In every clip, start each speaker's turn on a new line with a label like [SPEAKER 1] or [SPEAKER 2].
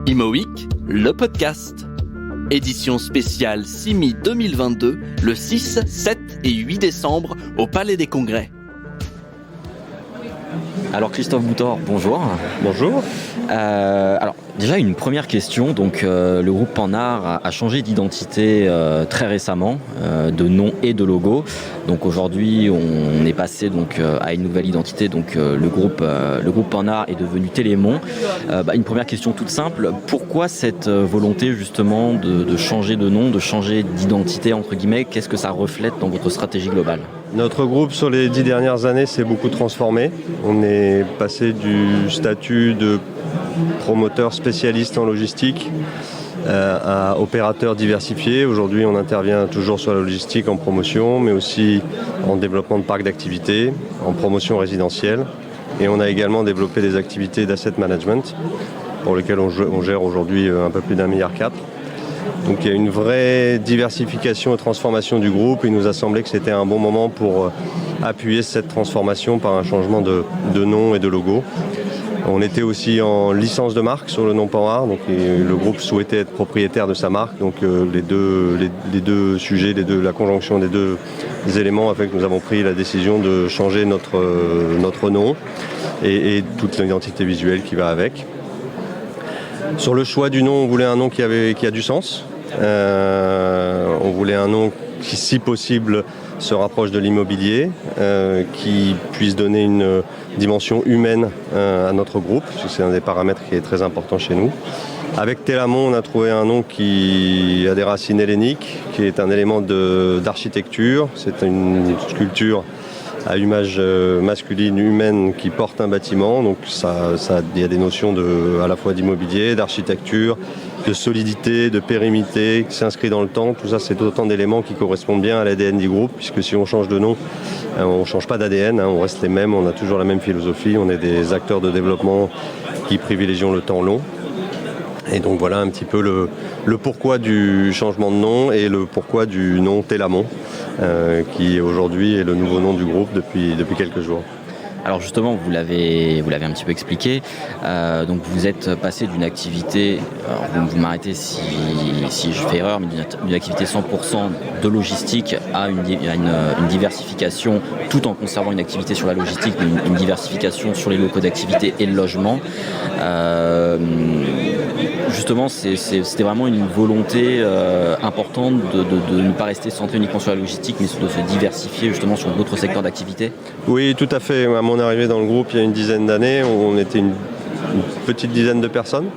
[SPEAKER 1] IMO Week, le podcast. Édition spéciale CIMI 2022, le 6, 7 et 8 décembre au Palais des Congrès.
[SPEAKER 2] Alors Christophe Boutor, bonjour.
[SPEAKER 3] Bonjour.
[SPEAKER 2] Alors déjà une première question, donc le groupe Panhard a changé d'identité très récemment, de nom et de logo. Donc aujourd'hui on est passé donc à une nouvelle identité, donc le groupe Panhard est devenu Télémon. Une première question toute simple, pourquoi cette volonté justement de changer de nom, de changer d'identité entre guillemets, qu'est-ce que ça reflète dans votre stratégie globale ?
[SPEAKER 3] Notre groupe, sur les 10 dernières années, s'est beaucoup transformé. On est passé du statut de promoteur spécialiste en logistique à opérateur diversifié. Aujourd'hui, on intervient toujours sur la logistique en promotion, mais aussi en développement de parcs d'activités, en promotion résidentielle. Et on a également développé des activités d'asset management, pour lesquelles on gère aujourd'hui un peu plus d'1,4 milliard. Donc il y a une vraie diversification et transformation du groupe. Il nous a semblé que c'était un bon moment pour appuyer cette transformation par un changement de nom et de logo. On était aussi en licence de marque sur le nom Panhard, donc le groupe souhaitait être propriétaire de sa marque. Donc les deux sujets, la conjonction des deux éléments a fait que nous avons pris la décision de changer notre nom et toute l'identité visuelle qui va avec. Sur le choix du nom, on voulait un nom qui a du sens. On voulait un nom qui, si possible, se rapproche de l'immobilier, qui puisse donner une dimension humaine à notre groupe, parce que c'est un des paramètres qui est très important chez nous. Avec Télémon, on a trouvé un nom qui a des racines helléniques, qui est un élément d'architecture. C'est une sculpture à image masculine, humaine, qui porte un bâtiment. Donc il y a des notions à la fois d'immobilier, d'architecture, de solidité, de pérennité, qui s'inscrit dans le temps. Tout ça, c'est autant d'éléments qui correspondent bien à l'ADN du groupe, puisque si on change de nom, on ne change pas d'ADN, on reste les mêmes, on a toujours la même philosophie. On est des acteurs de développement qui privilégient le temps long. Et donc voilà un petit peu le pourquoi du changement de nom et le pourquoi du nom Télémon, qui aujourd'hui est le nouveau nom du groupe depuis quelques jours.
[SPEAKER 2] Alors justement, vous l'avez un petit peu expliqué, donc vous êtes passé d'une activité, vous m'arrêtez si je fais erreur, mais d'une activité 100% de logistique à une diversification, tout en conservant une activité sur la logistique, mais une diversification sur les locaux d'activité et le logement. Justement, c'était vraiment une volonté importante de ne pas rester centré uniquement sur la logistique, mais de se diversifier justement sur d'autres secteurs d'activité.
[SPEAKER 3] Oui, tout à fait. À mon arrivée dans le groupe, il y a une dizaine d'années, on était une petite dizaine de personnes.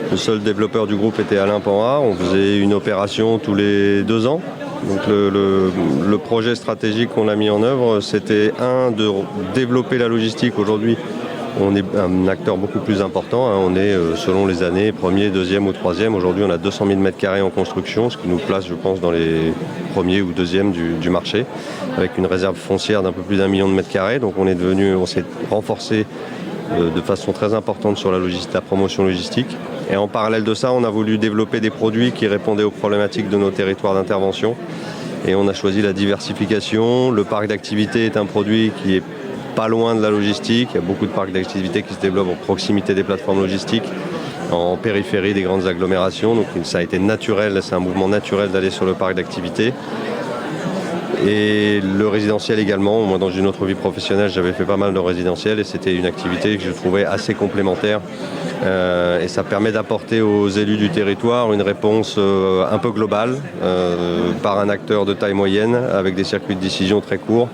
[SPEAKER 3] Le seul développeur du groupe était Alain Panhard. On faisait une opération tous les 2 ans. Donc le projet stratégique qu'on a mis en œuvre, c'était de développer la logistique. Aujourd'hui, on est un acteur beaucoup plus important. On est, selon les années, premier, deuxième ou troisième. Aujourd'hui, on a 200 000 m² en construction, ce qui nous place, je pense, dans les premiers ou deuxièmes du marché, avec une réserve foncière d'un peu plus d'1 million de m². Donc on s'est renforcé de façon très importante sur la promotion logistique. Et en parallèle de ça, on a voulu développer des produits qui répondaient aux problématiques de nos territoires d'intervention. Et on a choisi la diversification. Le parc d'activité est un produit qui est pas loin de la logistique. Il y a beaucoup de parcs d'activité qui se développent en proximité des plateformes logistiques, en périphérie des grandes agglomérations. Donc ça a été naturel, c'est un mouvement naturel d'aller sur le parc d'activité. Et le résidentiel également. Moi, dans une autre vie professionnelle, j'avais fait pas mal de résidentiel et c'était une activité que je trouvais assez complémentaire. Et ça permet d'apporter aux élus du territoire une réponse un peu globale par un acteur de taille moyenne avec des circuits de décision très courts.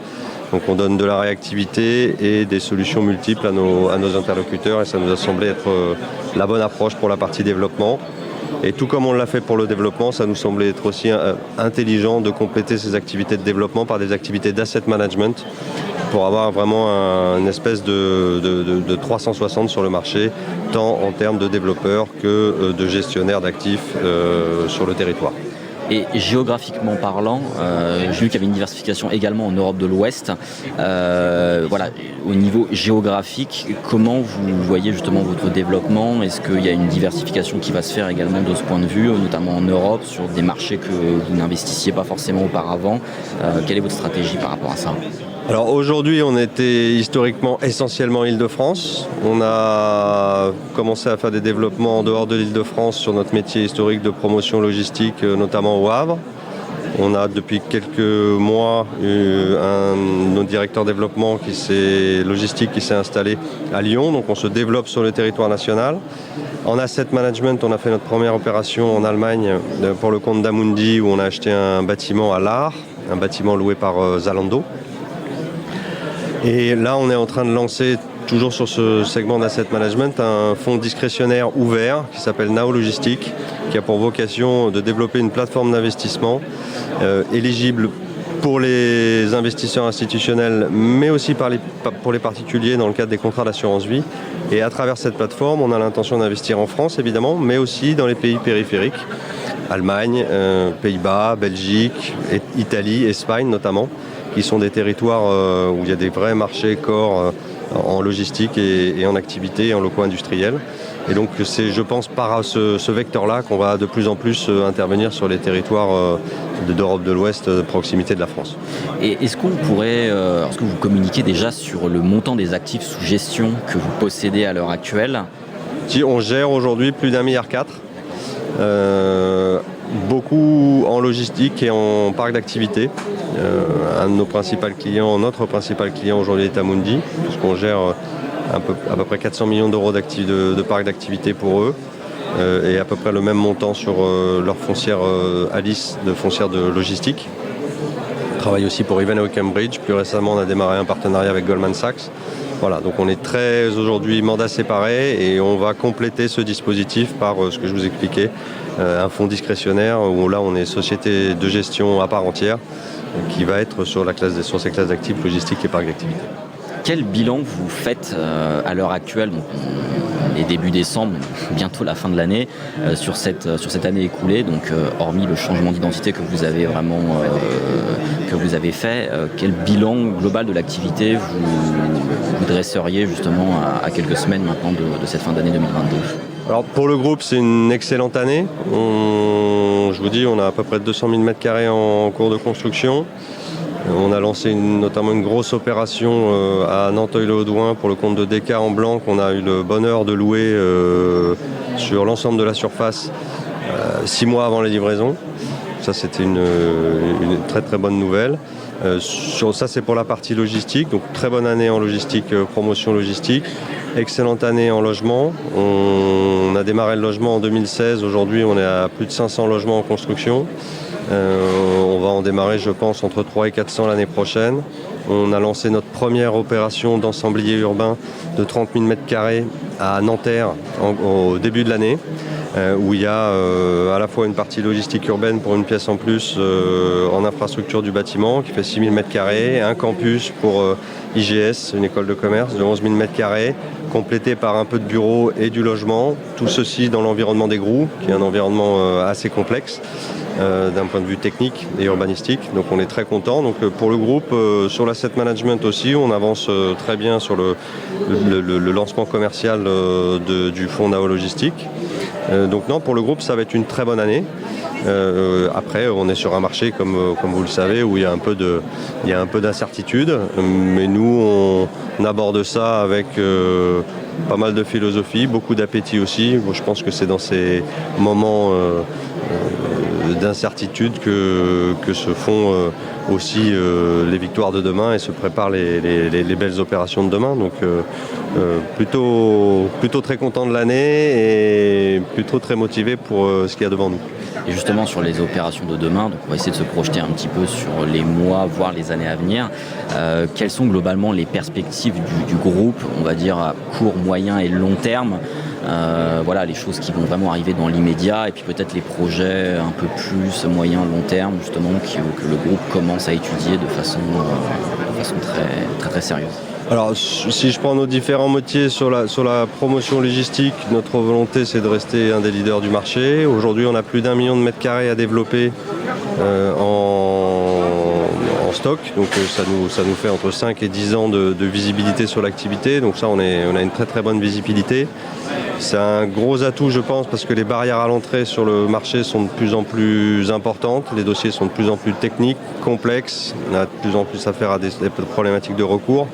[SPEAKER 3] Donc on donne de la réactivité et des solutions multiples à nos interlocuteurs et ça nous a semblé être la bonne approche pour la partie développement. Et tout comme on l'a fait pour le développement, ça nous semblait être aussi intelligent de compléter ces activités de développement par des activités d'asset management pour avoir vraiment une espèce de 360 sur le marché, tant en termes de développeurs que de gestionnaires d'actifs sur le territoire.
[SPEAKER 2] Et géographiquement parlant, j'ai vu qu'il y avait une diversification également en Europe de l'Ouest. Au niveau géographique, comment vous voyez justement votre développement ? Est-ce qu'il y a une diversification qui va se faire également de ce point de vue, notamment en Europe, sur des marchés que vous n'investissiez pas forcément auparavant ? Quelle est votre stratégie par rapport à ça ?
[SPEAKER 3] Alors aujourd'hui, on était historiquement essentiellement Île-de-France. On a commencé à faire des développements en dehors de l'Île-de-France sur notre métier historique de promotion logistique, notamment au Havre. On a depuis quelques mois eu notre directeur développement logistique qui s'est installé à Lyon, donc on se développe sur le territoire national. En asset management, on a fait notre première opération en Allemagne pour le compte d'Amundi où on a acheté un bâtiment à Lahr, un bâtiment loué par Zalando. Et là, on est en train de lancer, toujours sur ce segment d'asset management, un fonds discrétionnaire ouvert qui s'appelle Nao Logistique, qui a pour vocation de développer une plateforme d'investissement éligible pour les investisseurs institutionnels, mais aussi pour les particuliers dans le cadre des contrats d'assurance vie. Et à travers cette plateforme, on a l'intention d'investir en France, évidemment, mais aussi dans les pays périphériques, Allemagne, Pays-Bas, Belgique, Italie, Espagne notamment, qui sont des territoires où il y a des vrais marchés corps en logistique et en activité, en locaux industriels. Et donc c'est, je pense, par ce vecteur-là qu'on va de plus en plus intervenir sur les territoires d'Europe de l'Ouest, de proximité de la France.
[SPEAKER 2] Et est-ce qu'on pourrait, est-ce que vous communiquez déjà sur le montant des actifs sous gestion que vous possédez à l'heure actuelle ?
[SPEAKER 3] Si on gère aujourd'hui plus d'1,4 milliard, beaucoup en logistique et en parc d'activité. Un de nos principaux clients, notre principal client aujourd'hui est Amundi, puisqu'on gère à peu près 400 millions d'euros de parc d'activité pour eux, et à peu près le même montant sur leur foncière Alice, de foncière de logistique. On travaille aussi pour Ivanhoe Cambridge. Plus récemment, on a démarré un partenariat avec Goldman Sachs. Voilà, donc on est très aujourd'hui mandat séparé et on va compléter ce dispositif par ce que je vous expliquais, un fonds discrétionnaire où là on est société de gestion à part entière qui va être sur ces classes d'actifs logistiques et parcs d'activité.
[SPEAKER 2] Quel bilan vous faites à l'heure actuelle, donc on est début décembre, bientôt la fin de l'année, sur cette année écoulée, donc hormis le changement d'identité que vous avez fait, quel bilan global de l'activité vous dresseriez justement à quelques semaines maintenant de cette fin d'année 2022 ?
[SPEAKER 3] Alors pour le groupe, c'est une excellente année. Je vous dis, on a à peu près 200 000 m² en cours de construction. On a lancé notamment une grosse opération à Nanteuil-le-Haudouin pour le compte de DK en blanc qu'on a eu le bonheur de louer sur l'ensemble de la surface 6 mois avant les livraisons. Ça, c'était une très très bonne nouvelle. Ça, c'est pour la partie logistique. Donc très bonne année en logistique, promotion logistique. Excellente année en logement. On a démarré le logement en 2016. Aujourd'hui, on est à plus de 500 logements en construction. On va en démarrer, je pense, entre 300 et 400 l'année prochaine. On a lancé notre première opération d'ensemblier urbain de 30 000 m² à Nanterre au début de l'année, où il y a à la fois une partie logistique urbaine pour une pièce en plus en infrastructure du bâtiment qui fait 6 000 m², un campus pour IGS, une école de commerce de 11 000 m², complété par un peu de bureaux et du logement. Tout ceci dans l'environnement des Groux, qui est un environnement assez complexe d'un point de vue technique et urbanistique. Donc on est très content. Donc pour le groupe, sur l'asset management aussi, on avance très bien sur le lancement commercial du fonds Nao Logistique. Donc non, pour le groupe, ça va être une très bonne année. Après, on est sur un marché, comme vous le savez, où il y a un peu d'incertitude. Mais nous, on aborde ça avec pas mal de philosophie, beaucoup d'appétit aussi. Bon, je pense que c'est dans ces moments d'incertitude que se font aussi les victoires de demain et se préparent les belles opérations de demain. Donc plutôt très content de l'année et plutôt très motivé pour ce qu'il y a devant nous.
[SPEAKER 2] Et justement sur les opérations de demain, donc on va essayer de se projeter un petit peu sur les mois, voire les années à venir. Quelles sont globalement les perspectives du groupe, on va dire à court, moyen et long terme, voilà les choses qui vont vraiment arriver dans l'immédiat et puis peut-être les projets un peu plus moyen, long terme justement que le groupe commence à étudier de façon très, très, très sérieuse.
[SPEAKER 3] Alors, si je prends nos différents métiers sur la promotion logistique, notre volonté c'est de rester un des leaders du marché. Aujourd'hui, on a plus d'1 million de mètres carrés à développer en stock. Donc ça nous fait entre 5 et 10 ans de visibilité sur l'activité. Donc ça, on a une très très bonne visibilité. C'est un gros atout, je pense, parce que les barrières à l'entrée sur le marché sont de plus en plus importantes. Les dossiers sont de plus en plus techniques, complexes. On a de plus en plus affaire à des problématiques de recours.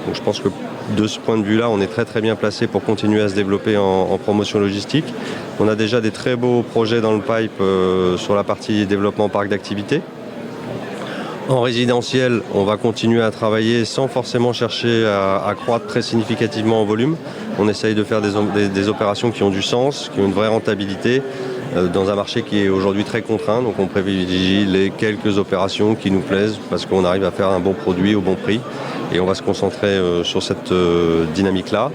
[SPEAKER 3] Donc je pense que de ce point de vue-là, on est très très bien placé pour continuer à se développer en promotion logistique. On a déjà des très beaux projets dans le pipe sur la partie développement parc d'activité. En résidentiel, on va continuer à travailler sans forcément chercher à croître très significativement en volume. On essaye de faire des opérations qui ont du sens, qui ont une vraie rentabilité, dans un marché qui est aujourd'hui très contraint. Donc on privilégie les quelques opérations qui nous plaisent parce qu'on arrive à faire un bon produit au bon prix. Et on va se concentrer sur cette dynamique-là.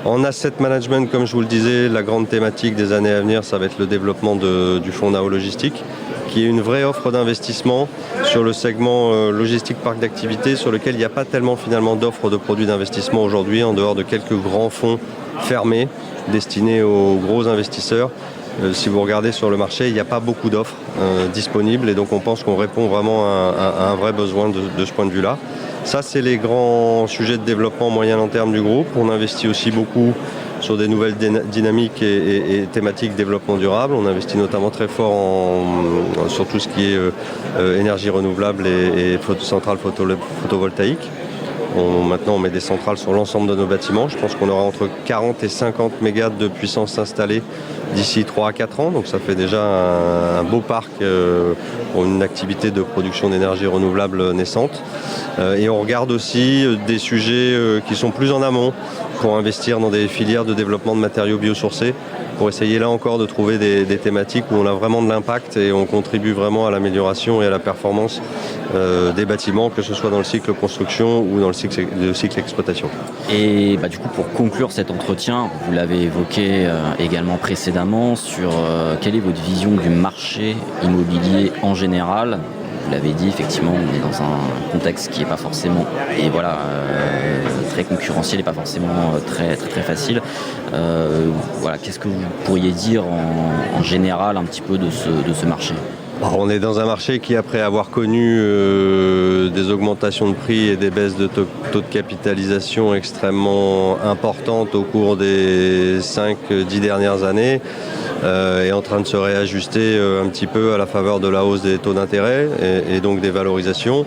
[SPEAKER 3] En asset management, comme je vous le disais, la grande thématique des années à venir, ça va être le développement du fonds Nao Logistique, qui est une vraie offre d'investissement sur le segment logistique parc d'activité, sur lequel il n'y a pas tellement finalement d'offres de produits d'investissement aujourd'hui, en dehors de quelques grands fonds fermés destinés aux gros investisseurs. Si vous regardez sur le marché, il n'y a pas beaucoup d'offres disponibles, et donc on pense qu'on répond vraiment à un vrai besoin de ce point de vue-là. Ça, c'est les grands sujets de développement moyen-long terme du groupe. On investit aussi beaucoup sur des nouvelles dynamiques et thématiques développement durable. On investit notamment très fort sur tout ce qui est énergie renouvelable et centrales photovoltaïques. Maintenant, on met des centrales sur l'ensemble de nos bâtiments. Je pense qu'on aura entre 40 et 50 mégawatts de puissance installée d'ici 3 à 4 ans. Donc ça fait déjà un beau parc pour une activité de production d'énergie renouvelable naissante. Et on regarde aussi des sujets qui sont plus en amont pour investir dans des filières de développement de matériaux biosourcés, pour essayer là encore de trouver des thématiques où on a vraiment de l'impact et on contribue vraiment à l'amélioration et à la performance des bâtiments, que ce soit dans le cycle construction ou dans le cycle exploitation.
[SPEAKER 2] Et du coup, pour conclure cet entretien, vous l'avez évoqué également précédemment, sur quelle est votre vision du marché immobilier en général. Vous l'avez dit, effectivement, on est dans un contexte qui n'est pas forcément très concurrentiel et pas forcément très facile. Qu'est-ce que vous pourriez dire en général un petit peu de ce marché ?
[SPEAKER 3] On est dans un marché qui, après avoir connu des augmentations de prix et des baisses de taux de capitalisation extrêmement importantes au cours des 5-10 dernières années, est en train de se réajuster un petit peu à la faveur de la hausse des taux d'intérêt et donc des valorisations.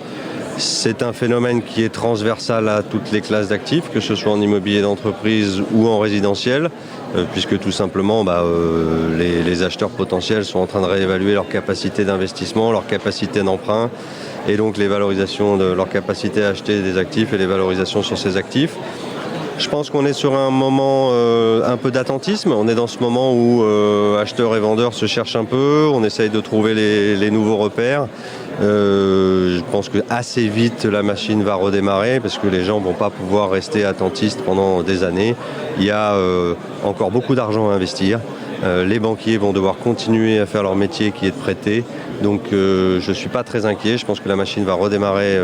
[SPEAKER 3] C'est un phénomène qui est transversal à toutes les classes d'actifs, que ce soit en immobilier d'entreprise ou en résidentiel, puisque tout simplement les acheteurs potentiels sont en train de réévaluer leur capacité d'investissement, leur capacité d'emprunt, et donc les valorisations de leur capacité à acheter des actifs et les valorisations sur ces actifs. Je pense qu'on est sur un moment un peu d'attentisme. On est dans ce moment où acheteurs et vendeurs se cherchent un peu, on essaye de trouver les nouveaux repères. Je pense que assez vite la machine va redémarrer parce que les gens ne vont pas pouvoir rester attentistes pendant des années. Il y a encore beaucoup d'argent à investir. Les banquiers vont devoir continuer à faire leur métier qui est de prêter. Donc je ne suis pas très inquiet. Je pense que la machine va redémarrer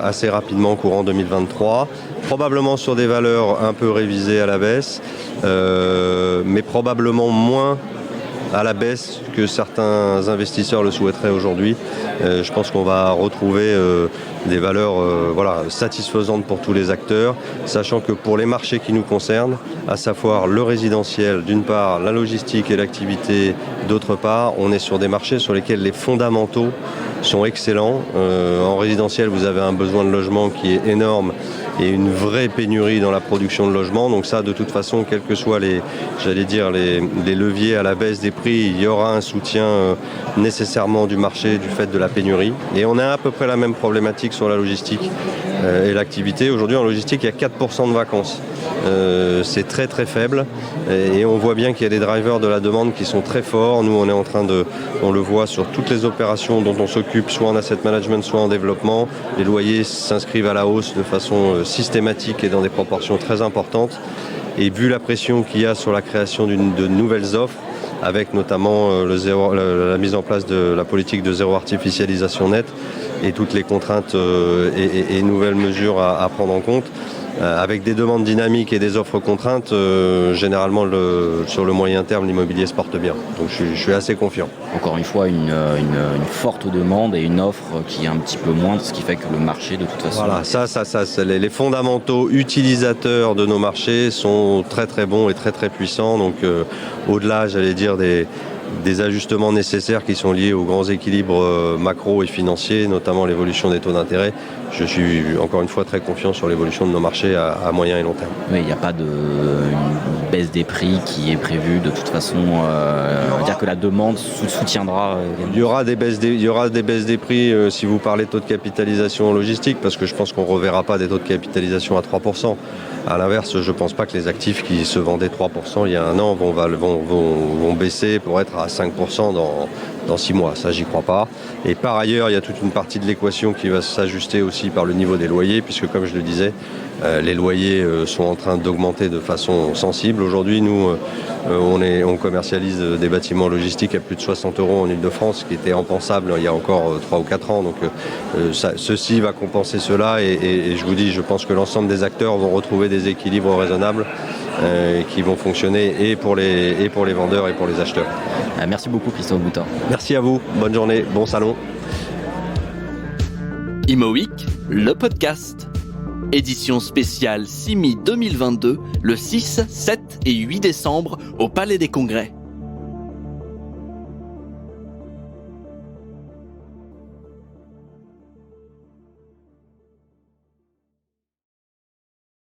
[SPEAKER 3] assez rapidement courant 2023. Probablement sur des valeurs un peu révisées à la baisse, mais probablement moins à la baisse que certains investisseurs le souhaiteraient aujourd'hui. Je pense qu'on va retrouver des valeurs satisfaisantes pour tous les acteurs, sachant que pour les marchés qui nous concernent, à savoir le résidentiel d'une part, la logistique et l'activité d'autre part, on est sur des marchés sur lesquels les fondamentaux sont excellents. En résidentiel, vous avez un besoin de logement qui est énorme et une vraie pénurie dans la production de logements. Donc ça, de toute façon, quels que soient les leviers à la baisse des prix, il y aura un soutien nécessairement du marché du fait de la pénurie. Et on a à peu près la même problématique sur la logistique et l'activité. Aujourd'hui, en logistique, il y a 4% de vacances. C'est très très faible et on voit bien qu'il y a des drivers de la demande qui sont très forts. Nous, on est en train on le voit sur toutes les opérations dont on s'occupe, soit en asset management, soit en développement. Les loyers s'inscrivent à la hausse de façon systématique et dans des proportions très importantes. Et vu la pression qu'il y a sur la création de nouvelles offres, avec notamment la mise en place de la politique de zéro artificialisation nette et toutes les contraintes et nouvelles mesures à prendre en compte, avec des demandes dynamiques et des offres contraintes, généralement sur le moyen terme, l'immobilier se porte bien. Donc je suis assez confiant.
[SPEAKER 2] Encore une fois, une forte demande et une offre qui est un petit peu moindre, ce qui fait que le marché, de toute façon...
[SPEAKER 3] Voilà, les fondamentaux utilisateurs de nos marchés sont très très bons et très très puissants. Donc au-delà, j'allais dire, des ajustements nécessaires qui sont liés aux grands équilibres macro et financiers, notamment l'évolution des taux d'intérêt. Je suis encore une fois très confiant sur l'évolution de nos marchés à moyen et long terme.
[SPEAKER 2] Oui, il n'y a pas une baisse des prix qui est prévue de toute façon. Dire que la demande soutiendra.
[SPEAKER 3] Il y aura des baisses des prix si vous parlez de taux de capitalisation en logistique, parce que je pense qu'on ne reverra pas des taux de capitalisation à 3%. À l'inverse, je ne pense pas que les actifs qui se vendaient 3% il y a un an vont baisser pour être à 5% dans 6 mois. Ça, j'y crois pas. Et par ailleurs, il y a toute une partie de l'équation qui va s'ajuster aussi par le niveau des loyers, puisque comme je le disais, les loyers sont en train d'augmenter de façon sensible. Aujourd'hui, nous, on commercialise des bâtiments logistiques à plus de 60 € en Ile-de-France, ce qui était impensable il y a encore 3 ou 4 ans. Donc ceci va compenser cela et je vous dis, je pense que l'ensemble des acteurs vont retrouver des équilibres raisonnables qui vont fonctionner et pour les vendeurs et pour les acheteurs.
[SPEAKER 2] Merci beaucoup Christophe Boutin.
[SPEAKER 3] Merci à vous, bonne journée, bon salon.
[SPEAKER 1] Imo Week, le podcast. Édition spéciale CIMI 2022, le 6, 7 et 8 décembre au Palais des Congrès.